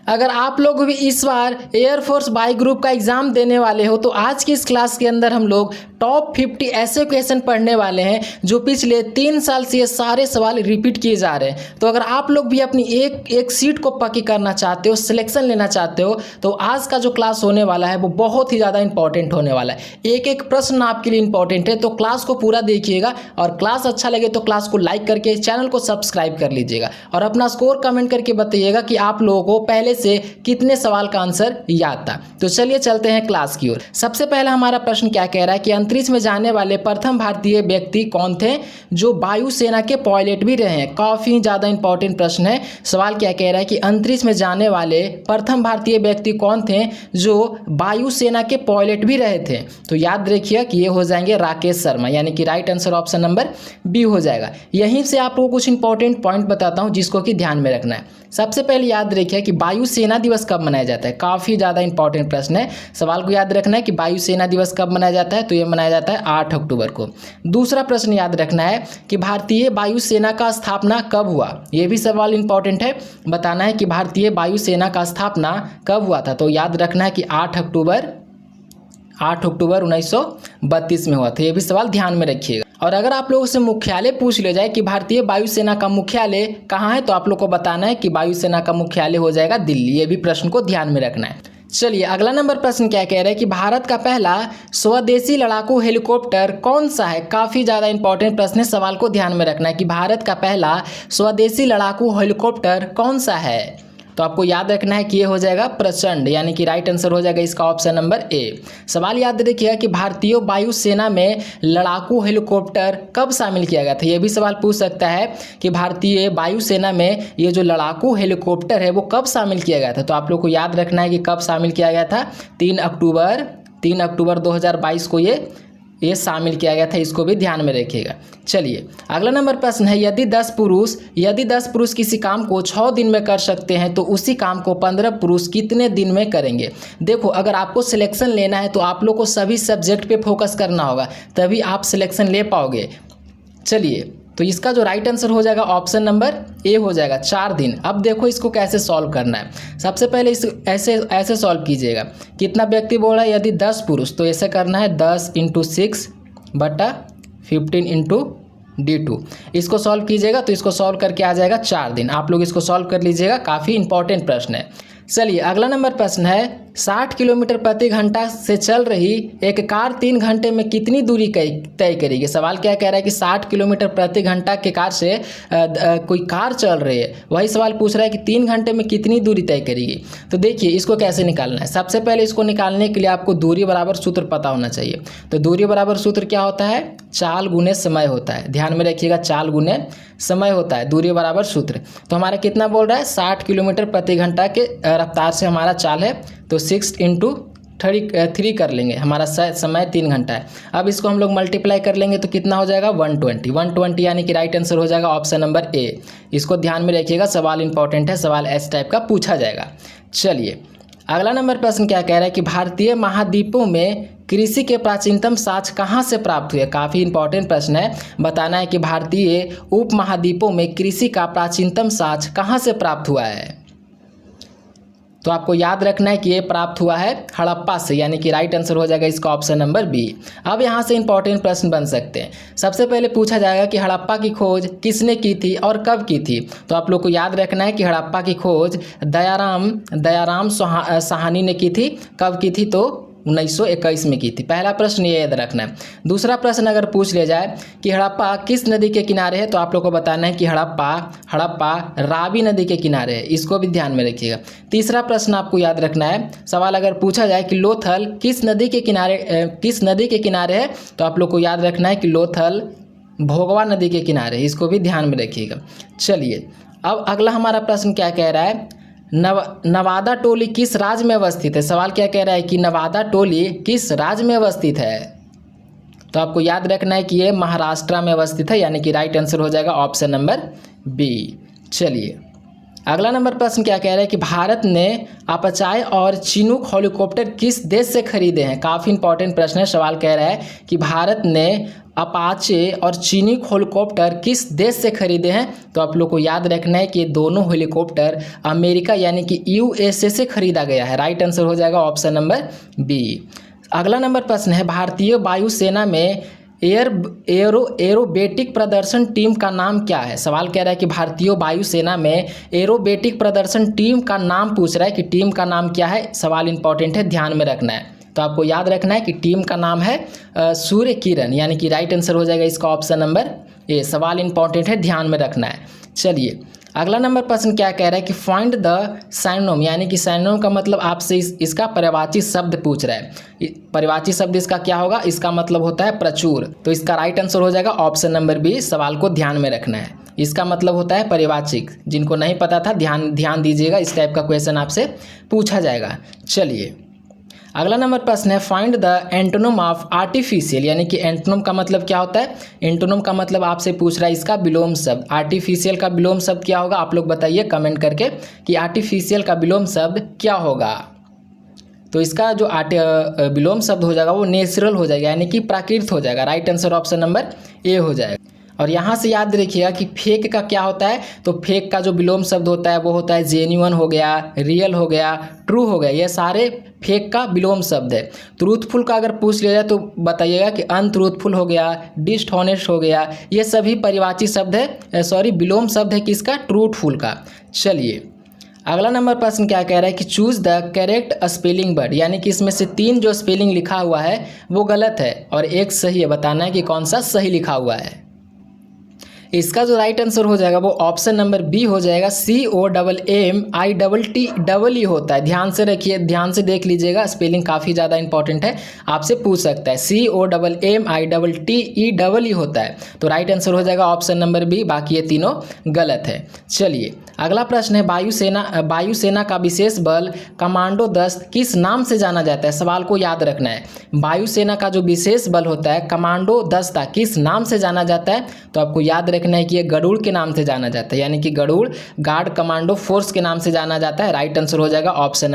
अगर आप लोग भी इस बार एयरफोर्स बाई ग्रुप का एग्ज़ाम देने वाले हो तो आज की इस क्लास के अंदर हम लोग टॉप 50 ऐसे क्वेश्चन पढ़ने वाले हैं जो पिछले 3 साल से ये सारे सवाल रिपीट किए जा रहे हैं। तो अगर आप लोग भी अपनी एक सीट को पक्की करना चाहते हो, सिलेक्शन लेना चाहते हो, तो आज का जो क्लास होने वाला है वो बहुत ही ज़्यादा इंपॉर्टेंट होने वाला है। एक एक प्रश्न आपके लिए इंपॉर्टेंट है, तो क्लास को पूरा देखिएगा और क्लास अच्छा लगे तो क्लास को लाइक करके चैनल को सब्सक्राइब कर लीजिएगा और अपना स्कोर कमेंट करके बताइएगा कि आप लोगों को पहले से कितने सवाल का आंसर याद था। तो चलिए चलते हैं क्लास की ओर। सबसे पहला हमारा प्रश्न क्या कह रहा है कि अंतरिक्ष में जाने वाले प्रथम भारतीय व्यक्ति कौन थे जो वायुसेना के पायलट भी रहे हैं। काफ़ी ज़्यादा इंपॉर्टेंट प्रश्न है। सवाल क्या कह रहा है कि अंतरिक्ष में जाने वाले प्रथम भारतीय व्यक्ति कौन थे जो वायुसेना के पायलट भी रहे थे। तो याद रखिए कि ये हो जाएंगे राकेश शर्मा, यानी कि right answer option number B हो जाएगा। यहीं से आपको कुछ इंपॉर्टेंट पॉइंट बताता हूँ जिसको कि ध्यान में रखना है। सबसे पहले याद रखिए कि वायुसेना दिवस कब मनाया जाता है। काफ़ी ज़्यादा इंपॉर्टेंट प्रश्न है। सवाल को याद रखना है कि वायुसेना दिवस कब मनाया जाता है, तो ये मनाया जाता है 8 अक्टूबर को। दूसरा प्रश्न याद रखना है कि भारतीय वायुसेना का स्थापना कब हुआ। ये भी सवाल इंपॉर्टेंट है, बताना है कि भारतीय वायुसेना का स्थापना कब हुआ था। तो याद रखना है कि 8 अक्टूबर 1932 में हुआ था। ये भी सवाल ध्यान में रखिएगा। और अगर आप लोगों से मुख्यालय पूछ लिया जाए कि भारतीय वायुसेना का मुख्यालय कहाँ है, तो आप लोग को बताना है कि वायुसेना का मुख्यालय हो जाएगा दिल्ली। ये भी प्रश्न को ध्यान में रखना है। चलिए अगला नंबर प्रश्न क्या कह रहे हैं कि भारत का पहला स्वदेशी लड़ाकू हेलीकॉप्टर कौन सा है। काफ़ी ज़्यादा इंपॉर्टेंट प्रश्न है। सवाल को ध्यान में रखना है कि भारत का पहला स्वदेशी लड़ाकू हेलीकॉप्टर कौन सा है। तो आपको याद रखना है कि ये हो जाएगा प्रचंड, यानी कि राइट आंसर हो जाएगा इसका ऑप्शन नंबर ए। सवाल याद रखिएगा कि भारतीय वायुसेना में लड़ाकू हेलीकॉप्टर कब शामिल किया गया था। ये भी सवाल पूछ सकता है कि भारतीय वायुसेना में ये जो लड़ाकू हेलीकॉप्टर है वो कब शामिल किया गया था। तो आप लोग को याद रखना है कि कब शामिल किया गया था। 3 अक्टूबर 2022 को ये शामिल किया गया था। इसको भी ध्यान में रखिएगा। चलिए अगला नंबर प्रश्न है यदि 10 पुरुष किसी काम को 6 दिन में कर सकते हैं तो उसी काम को 15 पुरुष कितने दिन में करेंगे। देखो अगर आपको सिलेक्शन लेना है तो आप लोग को सभी सब्जेक्ट पे फोकस करना होगा, तभी आप सिलेक्शन ले पाओगे। चलिए तो इसका जो राइट आंसर हो जाएगा ऑप्शन नंबर ए हो जाएगा 4 दिन। अब देखो इसको कैसे सॉल्व करना है। सबसे पहले इस ऐसे सॉल्व कीजिएगा। कितना व्यक्ति बोल रहा है, यदि 10 पुरुष, तो ऐसे करना है 10 × 6 बटा 15 × D2। इसको सॉल्व कीजिएगा तो इसको सॉल्व करके आ जाएगा 4 दिन। आप लोग इसको सॉल्व कर लीजिएगा, काफ़ी इंपॉर्टेंट प्रश्न है। चलिए अगला नंबर प्रश्न है 60 किलोमीटर प्रति घंटा से चल रही एक कार 3 घंटे में कितनी दूरी तय करेगी। सवाल क्या कह रहा है कि 60 किलोमीटर प्रति घंटा के कार से कोई कार चल रही है, वही सवाल पूछ रहा है कि 3 घंटे में कितनी दूरी तय करेगी। तो देखिए इसको कैसे निकालना है। सबसे पहले इसको निकालने के लिए आपको दूरी बराबर सूत्र पता होना चाहिए। तो दूरी बराबर सूत्र क्या होता है, चाल गुने समय होता है। ध्यान में रखिएगा, चाल गुने समय होता है दूरी बराबर सूत्र। तो हमारा कितना बोल रहा है, 60 किलोमीटर प्रति घंटा के रफ्तार से हमारा चाल है, तो 6 × 3 कर लेंगे। हमारा समय 3 घंटा है। अब इसको हम लोग मल्टीप्लाई कर लेंगे तो कितना हो जाएगा 120, यानी कि राइट आंसर हो जाएगा ऑप्शन नंबर ए। इसको ध्यान में रखिएगा, सवाल इंपॉर्टेंट है, सवाल इस टाइप का पूछा जाएगा। चलिए अगला नंबर प्रश्न क्या कह रहा है कि भारतीय महाद्वीपों में कृषि के प्राचीनतम साक्ष्य कहाँ से प्राप्त हुए। काफ़ी इंपॉर्टेंट प्रश्न है। बताना है कि भारतीय उपमहाद्वीपों में कृषि का प्राचीनतम साक्ष्य कहाँ से प्राप्त हुआ है। तो आपको याद रखना है कि ये प्राप्त हुआ है हड़प्पा से, यानी कि राइट आंसर हो जाएगा इसका ऑप्शन नंबर बी। अब यहाँ से इंपॉर्टेंट प्रश्न बन सकते हैं। सबसे पहले पूछा जाएगा कि हड़प्पा की खोज किसने की थी और कब की थी। तो आप लोग को याद रखना है कि हड़प्पा की खोज दयाराम साहनी ने की थी। कब की थी, तो 1921 में की थी। पहला प्रश्न ये याद रखना है। दूसरा प्रश्न अगर पूछ लिया जाए कि हड़प्पा किस नदी के किनारे है, तो आप लोग को बताना है कि हड़प्पा रावी नदी के किनारे है। इसको भी ध्यान में रखिएगा। तीसरा प्रश्न आपको याद रखना है। सवाल अगर पूछा जाए कि लोथल किस नदी के किनारे है, तो आप लोग को याद रखना है कि लोथल भोगवा नदी के किनारे है। इसको भी ध्यान में रखिएगा। चलिए अब अगला हमारा प्रश्न क्या कह रहा है, नवादा टोली किस राज्य में अवस्थित है। सवाल क्या कह रहा है कि नवादा टोली किस राज्य में अवस्थित है। तो आपको याद रखना है कि ये महाराष्ट्र में अवस्थित है, यानी कि राइट आंसर हो जाएगा ऑप्शन नंबर बी। चलिए अगला नंबर प्रश्न क्या कह रहा है कि भारत ने अपाचे और चिनूक हेलीकॉप्टर किस देश से खरीदे हैं। काफ़ी इंपॉर्टेंट प्रश्न है। सवाल कह रहा है कि भारत ने अपाचे और चीनी हेलीकॉप्टर किस देश से खरीदे हैं? तो आप लोग को याद रखना है कि ये दोनों हेलीकॉप्टर अमेरिका यानी कि यूएसए से खरीदा गया है। राइट आंसर हो जाएगा ऑप्शन नंबर बी। अगला नंबर प्रश्न है, भारतीय वायुसेना में एरोबेटिक प्रदर्शन टीम का नाम क्या है? सवाल कह रहा है कि भारतीय वायुसेना में एरोबेटिक प्रदर्शन टीम का नाम पूछ रहा है कि टीम का नाम क्या है। सवाल इंपॉर्टेंट है, ध्यान में रखना है। तो आपको याद रखना है कि टीम का नाम है सूर्य किरण, यानी कि राइट आंसर हो जाएगा इसका ऑप्शन नंबर ए। सवाल इंपॉर्टेंट है, ध्यान में रखना है। चलिए अगला नंबर प्रश्न क्या कह रहा है कि फाइंड द साइनोम, यानी कि साइनोम का मतलब आपसे इसका पर्यायवाची शब्द पूछ रहा है। पर्यायवाची शब्द इसका क्या होगा? इसका मतलब होता है प्रचुर। तो इसका राइट आंसर हो जाएगा ऑप्शन नंबर बी। सवाल को ध्यान में रखना है, इसका मतलब होता है पर्यायवाची। जिनको नहीं पता था ध्यान दीजिएगा, इस टाइप का क्वेश्चन आपसे पूछा जाएगा। चलिए अगला नंबर प्रश्न है, find the antonym of artificial, यानी कि एंटोनिम का मतलब क्या होता है? एंटोनिम का मतलब आपसे पूछ रहा है इसका विलोम शब्द। आर्टिफिशियल का विलोम शब्द क्या होगा? आप लोग बताइए कमेंट करके कि आर्टिफिशियल का विलोम शब्द क्या होगा। तो इसका जो विलोम शब्द हो जाएगा वो नेचुरल हो जाएगा, यानी कि प्राकृतिक हो जाएगा। Right answer option number A हो जाएगा। और यहाँ से याद रखिएगा कि फेक का क्या होता है? तो फेक का जो विलोम शब्द होता है वो होता है जेन्युइन हो गया, रियल हो गया, ट्रू हो गया। ये सारे फेक का विलोम शब्द है। ट्रूथफुल का अगर पूछ लिया जाए तो बताइएगा कि अनट्रूथफुल हो गया, डिसऑनेस्ट हो गया। ये सभी पर्यायवाची शब्द है, विलोम शब्द है किसका? ट्रूथफुल का। चलिए अगला नंबर प्रश्न क्या कह रहा है कि choose the correct spelling word, यानी कि इसमें से 3 जो स्पेलिंग लिखा हुआ है वो गलत है और एक सही है। बताना है कि कौन सा सही लिखा हुआ है। इसका जो राइट आंसर हो जाएगा वो ऑप्शन नंबर बी हो जाएगा। COMMITTE होता है। ध्यान से रखिए, ध्यान से देख लीजिएगा, स्पेलिंग काफ़ी ज़्यादा इंपॉर्टेंट है, आपसे पूछ सकता है। COMMITTE होता है। तो राइट आंसर हो जाएगा ऑप्शन नंबर बी, बाकी ये तीनों गलत है। चलिए अगला प्रश्न है, वायुसेना का विशेष बल कमांडो दस्त किस नाम से जाना जाता है? सवाल को याद रखना है। वायुसेना का जो विशेष बल होता है कमांडो दस्ता किस नाम से जाना जाता है? तो आपको याद रखना है कि ये गरुड़ के नाम से जाना जाता है, यानी कि गरुड़ गार्ड कमांडो फोर्स के नाम से जाना जाता है। राइट आंसर हो जाएगा ऑप्शन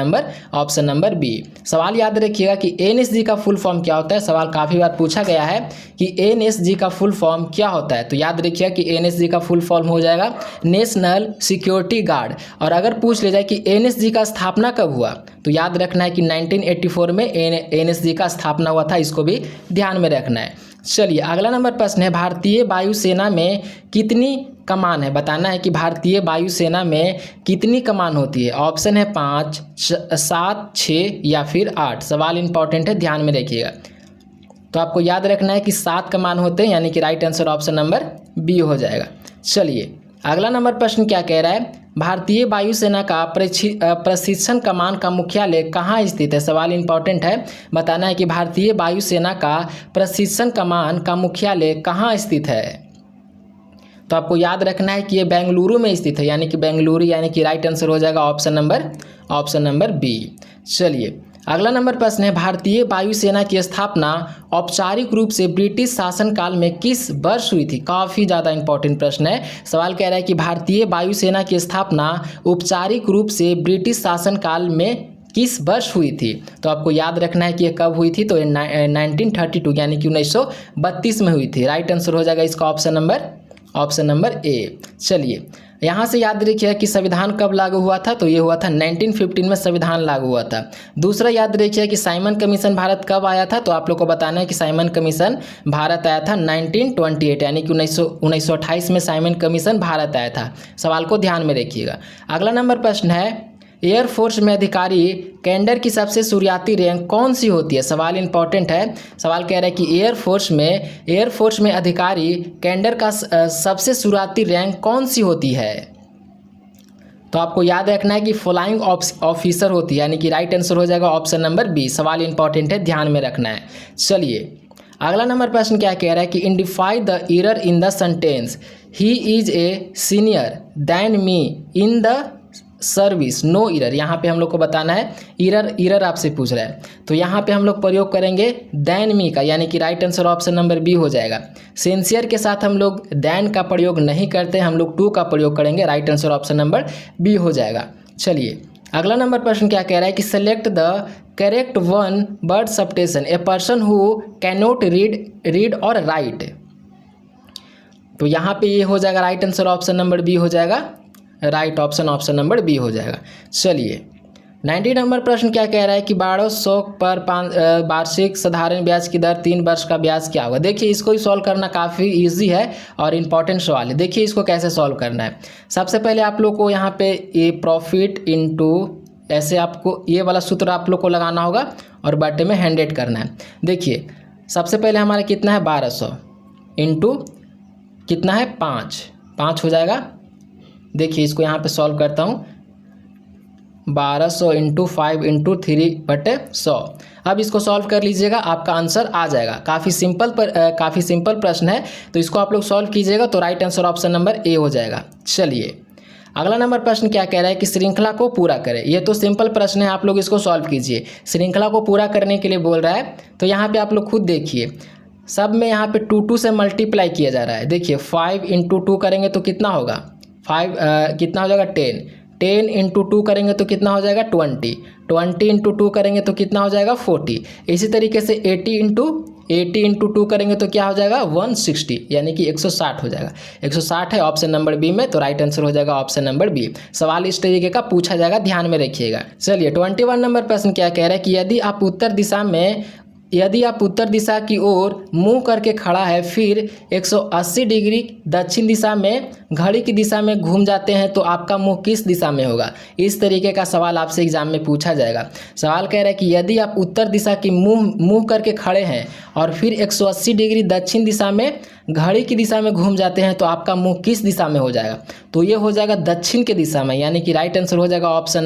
नंबर बी। सवाल याद रखिएगा कि NSG का फुल फॉर्म क्या होता है? सवाल काफ़ी बार पूछा गया है कि NSG का फुल फॉर्म क्या होता है। तो याद रखिएगा कि NSG का फुल फॉर्म हो जाएगा नेशनल सिक्योरिटी गार्ड। और अगर पूछ ले जाए कि NSG का स्थापना कब हुआ, तो याद रखना है कि 1984 में NSG का स्थापना हुआ था। इसको भी ध्यान में रखना है। चलिए अगला नंबर प्रश्न है, भारतीय वायुसेना में कितनी कमान है? बताना है कि भारतीय वायुसेना में कितनी कमान होती है। ऑप्शन है 5, 7, 6 या फिर 8। सवाल इंपॉर्टेंट है, ध्यान में रखिएगा। तो आपको याद रखना है कि 7 कमान होते हैं, यानी कि right answer option number B हो जाएगा। चलिए अगला नंबर प्रश्न क्या कह रहा है, भारतीय वायुसेना का प्रशिक्षण कमान का मुख्यालय कहाँ स्थित है? सवाल इंपॉर्टेंट है, बताना है कि भारतीय वायुसेना का प्रशिक्षण कमान का मुख्यालय कहाँ स्थित है। तो आपको याद रखना है कि ये बेंगलुरु में स्थित है, यानी कि बेंगलुरु, यानी कि राइट आंसर हो जाएगा ऑप्शन नंबर बी। चलिए अगला नंबर प्रश्न है, भारतीय वायुसेना की स्थापना औपचारिक रूप से ब्रिटिश शासनकाल में किस वर्ष हुई थी? काफ़ी ज़्यादा इंपॉर्टेंट प्रश्न है। सवाल कह रहा है कि भारतीय वायुसेना की स्थापना औपचारिक रूप से ब्रिटिश शासनकाल में किस वर्ष हुई थी? तो आपको याद रखना है कि ये कब हुई थी। तो 1932 यानी कि 1932 में हुई थी। राइट आंसर हो जाएगा इसका ऑप्शन नंबर ए। चलिए यहाँ से याद रखिए कि संविधान कब लागू हुआ था? तो ये हुआ था 1915 में संविधान लागू हुआ था। दूसरा याद रखिए कि साइमन कमीशन भारत कब आया था? तो आप लोग को बताना है कि साइमन कमीशन भारत आया था 1928, यानी कि 1928 में साइमन कमीशन भारत आया था। सवाल को ध्यान में रखिएगा। अगला नंबर प्रश्न है, एयरफोर्स में अधिकारी कैडर की सबसे शुरुआती रैंक कौन सी होती है? सवाल इंपॉर्टेंट है। सवाल कह रहा है कि एयरफोर्स में अधिकारी कैडर का सबसे शुरुआती रैंक कौन सी होती है? तो आपको याद रखना है कि फ्लाइंग ऑफिसर होती है, यानी कि राइट आंसर हो जाएगा ऑप्शन नंबर बी। सवाल इंपॉर्टेंट है, ध्यान में रखना है। चलिए अगला नंबर प्रश्न क्या कह रहा है कि identify the error in the sentence he is a senior than me in the service no error. यहाँ पे हम लोग को बताना है एरर आपसे पूछ रहा है। तो यहाँ पे हम लोग प्रयोग करेंगे देन मी का, यानी कि right answer option number B हो जाएगा। सिंसियर के साथ हम लोग देन का प्रयोग नहीं करते, हम लोग टू का प्रयोग करेंगे। Right answer option number B हो जाएगा। चलिए अगला नंबर प्रश्न क्या कह रहा है कि select the correct one word substitution, a person who can not read or write. तो यहाँ पे ये हो जाएगा right answer, option number B हो जाएगा राइट ऑप्शन नंबर बी हो जाएगा। चलिए 90 नंबर प्रश्न क्या कह रहा है कि 1200 पर वार्षिक साधारण ब्याज की दर 3 वर्ष का ब्याज क्या होगा। देखिए इसको ही सॉल्व करना काफ़ी इजी है और इम्पॉर्टेंट सवाल है। देखिए इसको कैसे सॉल्व करना है। सबसे पहले आप लोग को यहाँ पे ये प्रॉफिट इनटू, ऐसे आपको ये वाला सूत्र आप लोग को लगाना होगा और बटे में 100 करना है। देखिए सबसे पहले हमारा कितना है 1200 इंटू कितना है 5 हो जाएगा। देखिए इसको यहाँ पे सॉल्व करता हूँ, 1200 इंटू 5 इंटू 3/100। अब इसको सॉल्व कर लीजिएगा, आपका आंसर आ जाएगा। काफ़ी सिंपल प्रश्न है, तो इसको आप लोग सॉल्व कीजिएगा तो right answer option number A हो जाएगा। चलिए अगला नंबर प्रश्न क्या कह रहा है कि श्रृंखला को पूरा करें। ये तो सिंपल प्रश्न है, आप लोग इसको सॉल्व कीजिए। श्रृंखला को पूरा करने के लिए बोल रहा है, तो यहाँ पे आप लोग खुद देखिए, सब में यहाँ पे 2 से मल्टीप्लाई किया जा रहा है। देखिए 5 इंटू 2 करेंगे तो कितना होगा 5 कितना हो जाएगा 10 इंटू 2 करेंगे तो कितना हो जाएगा 20 इंटू 2 करेंगे तो कितना हो जाएगा 40। इसी तरीके से 80 इंटू 2 करेंगे तो क्या हो जाएगा 160, यानी कि 160 हो जाएगा। 160 है ऑप्शन नंबर बी में, तो राइट आंसर हो जाएगा ऑप्शन नंबर बी। सवाल इस तरीके का पूछा जाएगा, ध्यान में रखिएगा। चलिए 21 नंबर प्रश्न क्या कह रहा है कि यदि आप उत्तर दिशा की ओर मुंह करके खड़ा है, फिर 180 डिग्री दक्षिण दिशा में घड़ी की दिशा में घूम जाते हैं, तो आपका मुंह किस दिशा में होगा। इस तरीके का सवाल आपसे एग्जाम में पूछा जाएगा। सवाल कह रहा है कि यदि आप उत्तर दिशा की मुंह करके खड़े हैं और फिर 180 डिग्री दक्षिण दिशा में घड़ी की दिशा में घूम जाते हैं, तो आपका मुंह किस दिशा में हो जाएगा। तो ये हो जाएगा दक्षिण के दिशा में, यानी कि राइट आंसर हो जाएगा ऑप्शन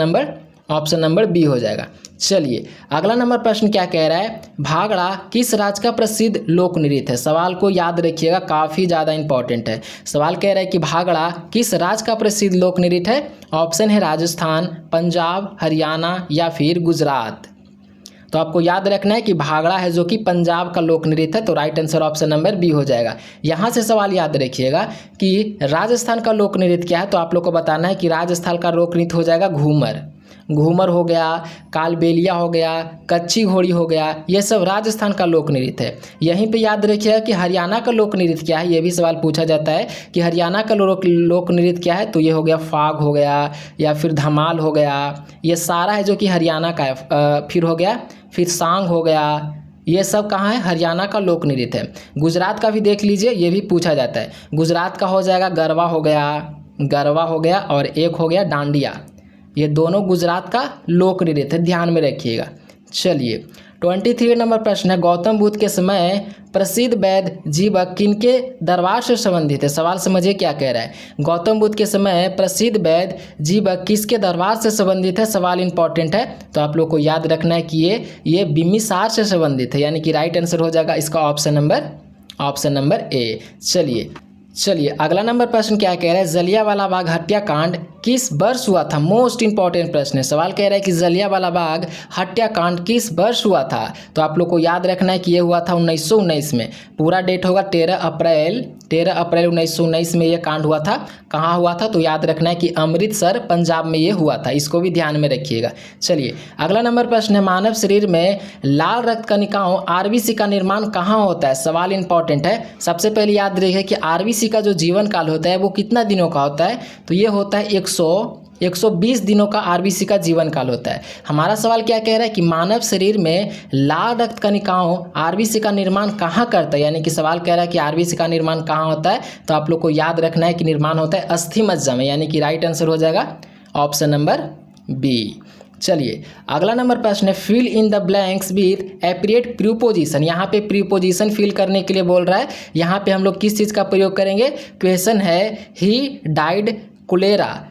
नंबर बी हो जाएगा। चलिए अगला नंबर प्रश्न क्या कह रहा है, भांगड़ा किस राज्य का प्रसिद्ध लोक नृत्य है। सवाल को याद रखिएगा, काफ़ी ज़्यादा इंपॉर्टेंट है। सवाल कह रहा है कि भांगड़ा किस राज्य का प्रसिद्ध लोक नृत्य है। ऑप्शन है राजस्थान, पंजाब, हरियाणा या फिर गुजरात। तो आपको याद रखना है कि भांगड़ा है जो कि पंजाब का लोक नृत्य है, तो right answer option number B हो जाएगा। यहाँ से सवाल याद रखिएगा कि राजस्थान का लोक नृत्य क्या है, तो आप लोग को बताना है कि राजस्थान का लोक नृत्य हो जाएगा घूमर हो गया, कालबेलिया हो गया, कच्ची घोड़ी हो गया, ये सब राजस्थान का लोक नृत्य है। यहीं पे याद रखिएगा कि हरियाणा का लोक नृत्य क्या है, ये भी सवाल पूछा जाता है कि हरियाणा का लोक नृत्य क्या है। तो ये हो गया फाग हो गया या फिर धमाल हो गया, ये सारा है जो कि हरियाणा का है। फिर हो गया, फिर सांग हो गया, ये सब कहाँ है, हरियाणा का लोक नृत्य है। गुजरात का भी देख लीजिए, ये भी पूछा जाता है। गुजरात का हो जाएगा गरबा हो गया और एक हो गया डांडिया, ये दोनों गुजरात का लोक नृत्य है, ध्यान में रखिएगा। चलिए 23 नंबर प्रश्न है, गौतम बुद्ध के समय प्रसिद्ध वैद्य जीवक किनके दरबार से संबंधित है। सवाल समझिए क्या कह रहा है, गौतम बुद्ध के समय प्रसिद्ध वैद्य जीवक किसके दरबार से संबंधित है। सवाल इंपॉर्टेंट है, तो आप लोग को याद रखना है कि ये बिम्बिसार से संबंधित है, यानी कि राइट आंसर हो जाएगा इसका ऑप्शन नंबर ए। चलिए अगला नंबर प्रश्न क्या कह रहा है, जलियांवाला बाग हत्याकांड किस वर्ष हुआ था। मोस्ट इंपॉर्टेंट प्रश्न है। सवाल कह रहा है कि जलियांवाला बाग हत्याकांड किस वर्ष हुआ था। तो आप लोग को याद रखना है कि ये हुआ था 1919 में। पूरा डेट होगा 13 अप्रैल 1919 में ये कांड हुआ था। कहाँ हुआ था, तो याद रखना है कि अमृतसर पंजाब में ये हुआ था, इसको भी ध्यान में रखिएगा। चलिए अगला नंबर प्रश्न है, मानव शरीर में लाल रक्त कणिकाओं आरबीसी का निर्माण कहाँ होता है। सवाल इंपॉर्टेंट है। सबसे पहले याद रखिए कि आरबीसी का जो जीवन काल होता है वो कितना दिनों का होता है, तो ये होता है 120 दिनों का आरबीसी का जीवन काल होता है। हमारा सवाल क्या कह रहा है कि मानव शरीर में लाल रक्त कणिकाओं आरबीसी का निर्माण कहाँ करता है, यानी कि सवाल कह रहा है कि आरबीसी का निर्माण कहाँ होता है। तो आप लोग को याद रखना है कि निर्माण होता है अस्थि मज्जा में, यानी कि राइट आंसर हो जाएगा ऑप्शन नंबर बी। चलिए अगला नंबर प्रश्न है, fill in the blanks with appropriate preposition. यहाँ पे प्रीपोजिशन फिल करने के लिए बोल रहा है। यहाँ पे हम लोग किस चीज़ का प्रयोग करेंगे। क्वेश्चन है ही डाइड कोलेरा,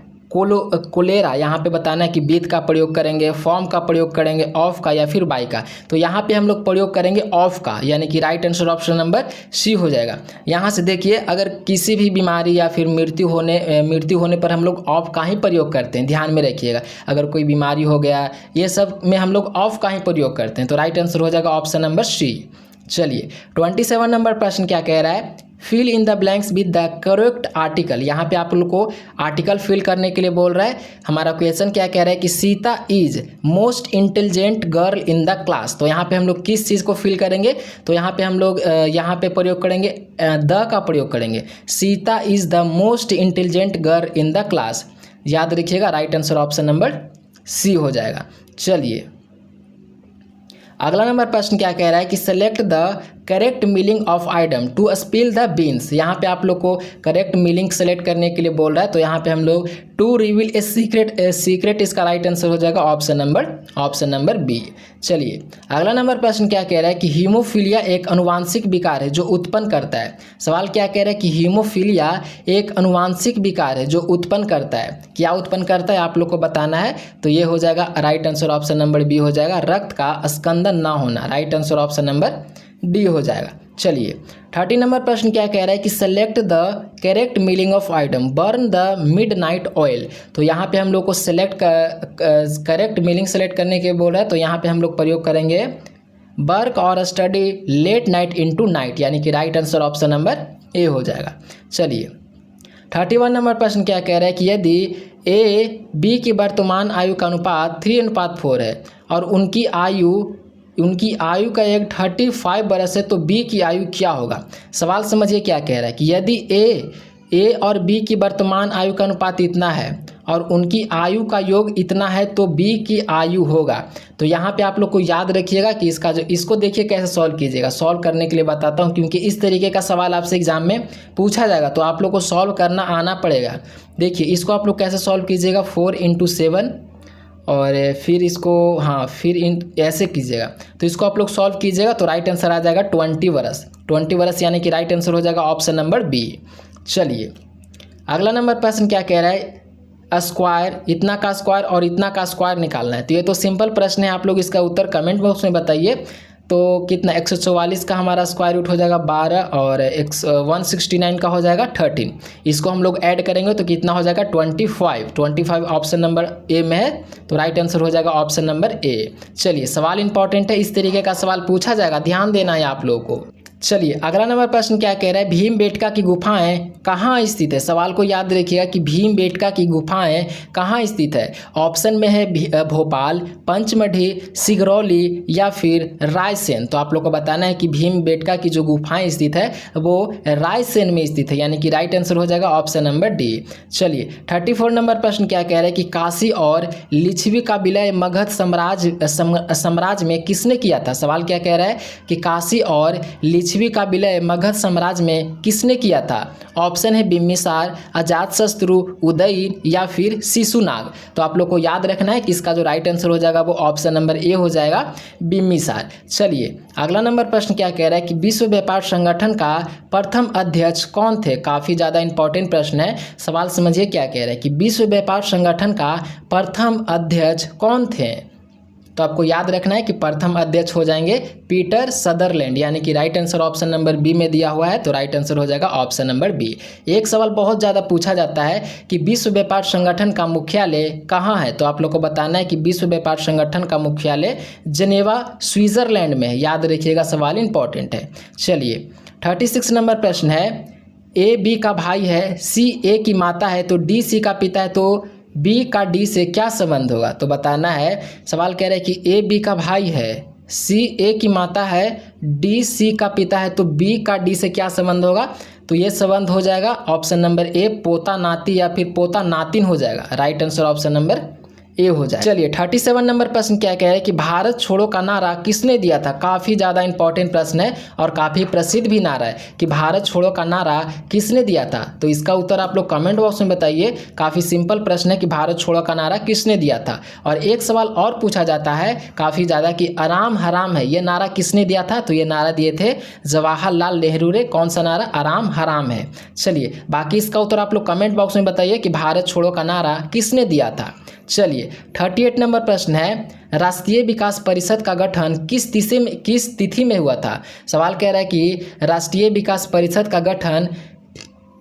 यहाँ पे बताना है कि बीत का प्रयोग करेंगे, फॉर्म का प्रयोग करेंगे, ऑफ का या फिर बाय का। तो यहाँ पे हम लोग प्रयोग करेंगे ऑफ का, यानी कि right answer option number C हो जाएगा। यहाँ से देखिए, अगर किसी भी बीमारी या फिर मृत्यु होने पर हम लोग ऑफ का ही प्रयोग करते हैं, ध्यान में रखिएगा। अगर कोई बीमारी हो गया, ये सब में हम लोग ऑफ का ही प्रयोग करते हैं, तो राइट आंसर हो जाएगा ऑप्शन नंबर सी। चलिए 27 नंबर प्रश्न क्या कह रहा है, fill in the blanks with the correct article. यहाँ पे आप लोग को आर्टिकल फिल करने के लिए बोल रहा है। हमारा क्वेश्चन क्या कह रहा है कि Sita is most intelligent girl in the class. तो यहाँ पे हम लोग किस चीज़ को फिल करेंगे, तो यहाँ पे हम लोग यहाँ पे प्रयोग करेंगे द का प्रयोग करेंगे। Sita is the most intelligent girl in the class, याद रखिएगा। Right answer option number C हो जाएगा। चलिए अगला नंबर प्रश्न क्या कह रहा है कि select the correct meaning of idiom to spill the beans. यहाँ पे आप लोग को करेक्ट मीनिंग सेलेक्ट करने के लिए बोल रहा है। तो यहाँ पे हम लोग टू रिवील ए सीक्रेट इसका राइट आंसर हो जाएगा ऑप्शन नंबर बी। चलिए अगला नंबर प्रश्न क्या कह रहा है कि हीमोफीलिया एक अनुवांशिक विकार है जो उत्पन्न करता है। सवाल क्या कह रहा है कि हीमोफीलिया एक अनुवांशिक विकार है जो उत्पन्न करता है। क्या उत्पन्न करता है आप लोग को बताना है। तो ये हो जाएगा right answer option number B हो जाएगा, रक्त का स्कंदन ना होना। Right answer option number D हो जाएगा। चलिए 30 नंबर प्रश्न क्या कह रहा है कि select the correct meaning of item burn the midnight oil. तो यहाँ पे हम लोग को सेलेक्ट करेक्ट मीनिंग सेलेक्ट करने के बोल रहा है। तो यहाँ पे हम लोग प्रयोग करेंगे वर्क और study late night into night, यानी कि right answer option number A हो जाएगा। चलिए 31 नंबर प्रश्न क्या कह रहा है कि यदि ए बी की वर्तमान आयु का अनुपात 3:4 है और उनकी आयु का एक 35 बरस है तो बी की आयु क्या होगा। सवाल समझिए क्या कह रहा है कि यदि ए और बी की वर्तमान आयु का अनुपात इतना है और उनकी आयु का योग इतना है तो बी की आयु होगा। तो यहाँ पे आप लोग को याद रखिएगा कि इसको देखिए कैसे सॉल्व कीजिएगा। सॉल्व करने के लिए बताता हूँ, क्योंकि इस तरीके का सवाल आपसे एग्जाम में पूछा जाएगा तो आप लोग को सॉल्व करना आना पड़ेगा। देखिए इसको आप लोग कैसे सॉल्व कीजिएगा, 4 × 7 और फिर इसको ऐसे कीजिएगा। तो इसको आप लोग सॉल्व कीजिएगा तो राइट आंसर आ जाएगा 20 वर्ष, यानी कि राइट आंसर हो जाएगा ऑप्शन नंबर बी। चलिए अगला नंबर प्रश्न क्या कह रहा है, स्क्वायर, इतना का स्क्वायर और इतना का स्क्वायर निकालना है। तो ये तो सिंपल प्रश्न है, आप लोग इसका उत्तर कमेंट बॉक्स में बताइए। तो कितना 144 का हमारा स्क्वायर रूट हो जाएगा 12 और 169 का हो जाएगा 13। इसको हम लोग ऐड करेंगे तो कितना हो जाएगा 25 ऑप्शन नंबर ए में है। तो राइट आंसर हो जाएगा ऑप्शन नंबर ए। चलिए सवाल इंपॉर्टेंट है, इस तरीके का सवाल पूछा जाएगा, ध्यान देना है आप लोगों को। चलिए अगला नंबर प्रश्न क्या कह रहा है, भीमबेटका की गुफाएं कहाँ स्थित है। सवाल को याद रखिएगा कि भीमबेटका की गुफाएं कहाँ स्थित है। ऑप्शन में है भोपाल, पंचमढ़ी, सिगरौली या फिर रायसेन। तो आप लोग को बताना है कि भीमबेटका की जो गुफाएं स्थित है वो रायसेन में स्थित है, यानी कि राइट आंसर हो जाएगा ऑप्शन नंबर डी। चलिए 34 नंबर प्रश्न क्या कह रहा है कि काशी और लिच्छवी का विलय मगध साम्राज्य में किसने किया था। सवाल क्या कह रहा है कि काशी और लिच्छवी का विलय मगध साम्राज्य में किसने किया था। ऑप्शन है बिम्बिसार, अजातशत्रु, उदयन या फिर शिशुनाग। तो आप लोग को याद रखना है कि इसका जो राइट आंसर हो जाएगा वो ऑप्शन नंबर ए हो जाएगा, बिम्बिसार। चलिए अगला नंबर प्रश्न क्या कह रहा है कि विश्व व्यापार संगठन का प्रथम अध्यक्ष कौन थे। काफ़ी ज़्यादा इंपॉर्टेंट प्रश्न है, सवाल समझिए क्या कह रहा है कि विश्व व्यापार संगठन का प्रथम अध्यक्ष कौन थे। तो आपको याद रखना है कि प्रथम अध्यक्ष हो जाएंगे पीटर सदरलैंड, यानी कि right answer option number B में दिया हुआ है। तो राइट आंसर हो जाएगा ऑप्शन नंबर बी। एक सवाल बहुत ज़्यादा पूछा जाता है कि विश्व व्यापार संगठन का मुख्यालय कहाँ है। तो आप लोग को बताना है कि विश्व व्यापार संगठन का मुख्यालय जेनेवा स्विट्जरलैंड में है, याद रखिएगा, सवाल इंपॉर्टेंट है। चलिए 36 नंबर प्रश्न है, ए बी का भाई है, सी ए की माता है तो डी सी का पिता है, तो बी का डी से क्या संबंध होगा। तो बताना है, सवाल कह रहा है कि ए बी का भाई है, सी ए की माता है, डी सी का पिता है, तो बी का डी से क्या संबंध होगा। तो ये संबंध हो जाएगा ऑप्शन नंबर ए, पोता नाती या फिर पोता नातिन हो जाएगा। Right answer option number A हो जाए। चलिए 37 नंबर प्रश्न क्या कह रहा है कि भारत छोड़ो का नारा किसने दिया था। काफ़ी ज़्यादा इंपॉर्टेंट प्रश्न है और काफ़ी प्रसिद्ध भी नारा है कि भारत छोड़ो का नारा किसने दिया था। तो इसका उत्तर आप लोग कमेंट बॉक्स में बताइए। काफ़ी सिंपल प्रश्न है कि भारत छोड़ो का नारा किसने दिया था। और एक सवाल और पूछा जाता है काफ़ी ज़्यादा कि आराम हराम है, ये नारा किसने दिया था। तो ये नारा दिए थे जवाहरलाल नेहरू ने। कौन सा नारा, आराम हराम है। चलिए बाकी इसका उत्तर आप लोग कमेंट बॉक्स में बताइए कि भारत छोड़ो का नारा किसने दिया था। चलिए 38 नंबर प्रश्न है, राष्ट्रीय विकास परिषद का गठन किस तिथि में हुआ था। सवाल कह रहा है कि राष्ट्रीय विकास परिषद का गठन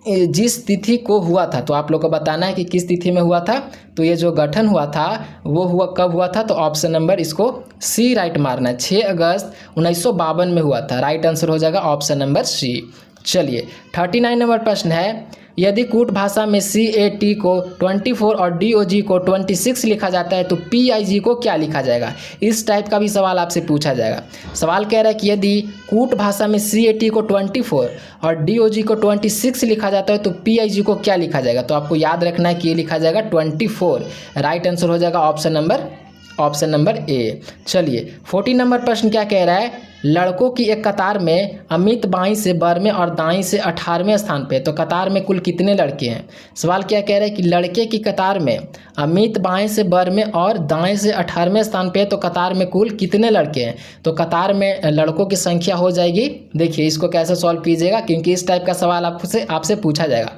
जिस तिथि को हुआ था, तो आप लोग को बताना है कि किस तिथि में हुआ था। तो ये जो गठन हुआ था वो हुआ कब हुआ था, तो ऑप्शन नंबर इसको सी राइट मारना है। 6 अगस्त 1952 में हुआ था। राइट आंसर हो जाएगा ऑप्शन नंबर सी। चलिए 39 नंबर प्रश्न है, यदि कूट भाषा में CAT को 24 और DOG को 26 लिखा जाता है तो PIG को क्या लिखा जाएगा। इस टाइप का भी सवाल आपसे पूछा जाएगा। सवाल कह रहा है कि यदि कूट भाषा में CAT को 24 और DOG को 26 लिखा जाता है तो PIG को क्या लिखा जाएगा। तो आपको याद रखना है कि ये लिखा जाएगा 24। राइट आंसर हो जाएगा ऑप्शन नंबर ए। चलिए 40 नंबर प्रश्न क्या कह रहा है, लड़कों की एक कतार में अमित बाईं से 12वें और दाईं से 18वें स्थान पे, तो कतार में कुल कितने लड़के हैं। सवाल क्या कह रहा है कि लड़के की कतार में अमित बाएं से 12वें और दाएं से 18वें स्थान पे, तो कतार में कुल कितने लड़के हैं। तो कतार में लड़कों की संख्या हो जाएगी, देखिए इसको कैसे सॉल्व कीजिएगा क्योंकि इस टाइप का सवाल आपसे पूछा जाएगा।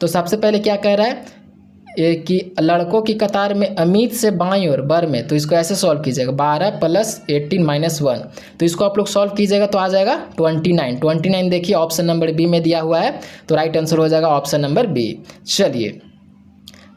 तो सबसे पहले क्या कह रहा है कि लड़कों की कतार में अमित से बाईं ओर 12वें, तो इसको ऐसे सॉल्व कीजिएगा 12 + 18 - 1, तो इसको आप लोग सॉल्व कीजिएगा तो आ जाएगा 29 देखिए ऑप्शन नंबर बी में दिया हुआ है, तो राइट आंसर हो जाएगा ऑप्शन नंबर बी। चलिए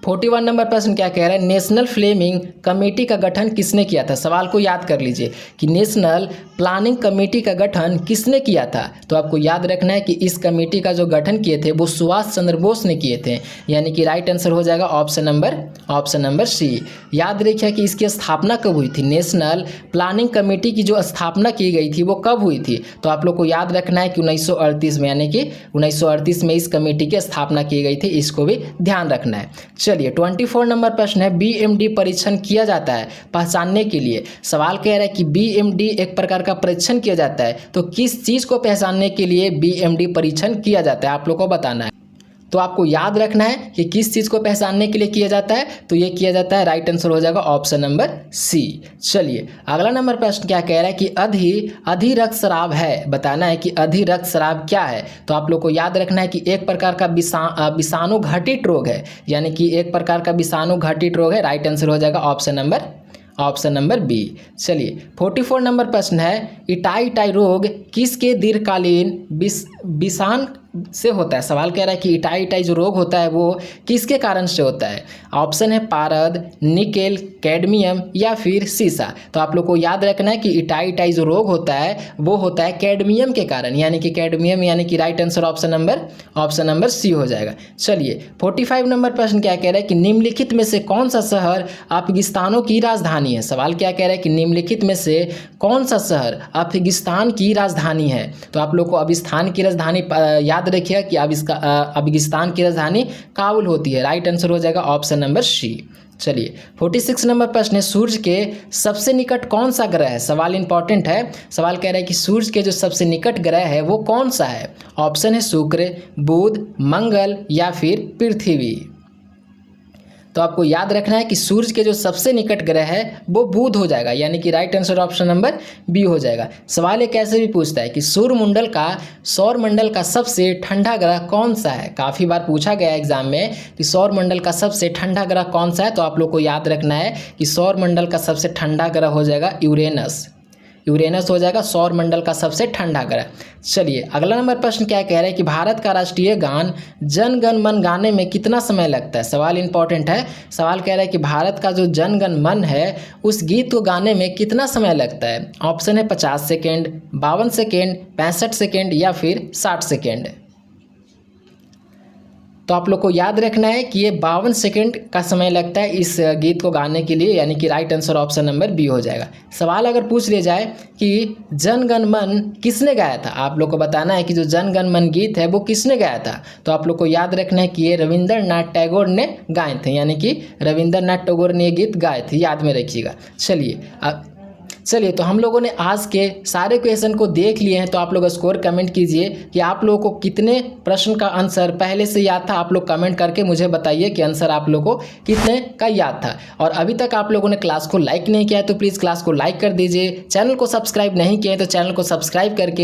41 नंबर प्रश्न क्या कह रहा है, नेशनल फ्लेमिंग कमेटी का गठन किसने किया था। सवाल को याद कर लीजिए कि नेशनल प्लानिंग कमेटी का गठन किसने किया था। तो आपको याद रखना है कि इस कमेटी का जो गठन किए थे वो सुभाष चंद्र बोस ने किए थे, यानी कि राइट आंसर हो जाएगा ऑप्शन नंबर सी। याद रखिए कि इसकी स्थापना कब हुई थी, नेशनल प्लानिंग कमेटी की जो स्थापना की गई थी वो कब हुई थी। तो आप लोग को याद रखना है कि 1938 में, यानी कि 1938 में इस कमेटी की स्थापना की गई थी, इसको भी ध्यान रखना है। चलिए 24 नंबर प्रश्न है, BMD परीक्षण किया जाता है पहचानने के लिए। सवाल कह रहा है कि BMD एक प्रकार का परीक्षण किया जाता है, तो किस चीज़ को पहचानने के लिए BMD परीक्षण किया जाता है आप लोग को बताना है। तो आपको याद रखना है कि किस चीज़ को पहचानने के लिए किया जाता है, तो ये किया जाता है, राइट आंसर हो जाएगा ऑप्शन नंबर सी। चलिए अगला नंबर प्रश्न क्या कह रहा है कि अधिरक्त शराब है, बताना है कि अधिरक्त शराब क्या है। तो आप लोग को याद रखना है कि एक प्रकार का विषाणु घटित रोग है, यानी कि एक प्रकार का विषाणु घटित रोग है। राइट आंसर हो जाएगा ऑप्शन नंबर बी। चलिए 44 नंबर प्रश्न है, इटाई रोग किसके दीर्घकालीन विषाण से होता है। सवाल कह रहा है कि इटाई जो रोग होता है वो किसके कारण से होता है। ऑप्शन है पारद, निकेल, कैडमियम या फिर सीसा। तो आप लोग को याद रखना है कि इटाई जो रोग होता है वो होता है कैडमियम के कारण, यानी कि कैडमियम, यानी कि right answer option number C हो जाएगा। चलिए 45 नंबर प्रश्न क्या कह रहा है कि निम्नलिखित में से कौन सा शहर अफगानिस्तान की राजधानी है। सवाल क्या कह रहा है कि निम्नलिखित में से कौन सा शहर अफगानिस्तान की राजधानी है। तो आप लोग को अफगानिस्तान की राजधानी याद रखिए कि अफगानिस्तान की राजधानी काबुल होती है। राइट आंसर हो जाएगा ऑप्शन नंबर सी। चलिए 46 नंबर प्रश्न है, सूर्य के सबसे निकट कौन सा ग्रह है। सवाल इंपॉर्टेंट है। सवाल कह रहा है कि सूर्य के जो सबसे निकट ग्रह है वो कौन सा है। ऑप्शन है शुक्र, बुध, मंगल या फिर पृथ्वी। तो आपको याद रखना है कि सूर्य के जो सबसे निकट ग्रह है वो बुध हो जाएगा, यानी कि right answer option number B हो जाएगा। सवाल एक ऐसे भी पूछता है कि सौर मंडल का सबसे ठंडा ग्रह कौन सा है। काफ़ी बार पूछा गया एग्जाम में कि सौर मंडल का सबसे ठंडा ग्रह कौन सा है। तो आप लोग को याद रखना है कि सौर मंडल का सबसे ठंडा ग्रह हो जाएगा यूरेनस हो जाएगा सौर मंडल का सबसे ठंडा ग्रह। चलिए अगला नंबर प्रश्न क्या कह रहा है कि भारत का राष्ट्रीय गान जन गण मन गाने में कितना समय लगता है। सवाल इंपॉर्टेंट है। सवाल कह रहा है कि भारत का जो जन गण मन है उस गीत को गाने में कितना समय लगता है। ऑप्शन है 50 सेकेंड, 52 सेकेंड, 65 सेकेंड या फिर 60 सेकेंड। तो आप लोग को याद रखना है कि ये 52 सेकेंड का समय लगता है इस गीत को गाने के लिए, यानी कि right answer option number B हो जाएगा। सवाल अगर पूछ लिया जाए कि जन गण मन किसने गाया था, आप लोग को बताना है कि जो जन गण मन गीत है वो किसने गाया था। तो आप लोग को याद रखना है कि ये रविंद्रनाथ टैगोर ने गाए थे, यानी कि रविंद्रनाथ टैगोर ने ये गीत गाए थे, याद में रखिएगा। चलिए तो हम लोगों ने आज के सारे क्वेश्चन को देख लिए हैं। तो आप लोग स्कोर कमेंट कीजिए कि आप लोगों को कितने प्रश्न का आंसर पहले से याद था। आप लोग कमेंट करके मुझे बताइए कि आंसर आप लोगों को कितने का याद था। और अभी तक आप लोगों ने क्लास को लाइक नहीं किया है तो प्लीज़ क्लास को लाइक कर दीजिए। चैनल को सब्सक्राइब नहीं किया है तो चैनल को सब्सक्राइब करके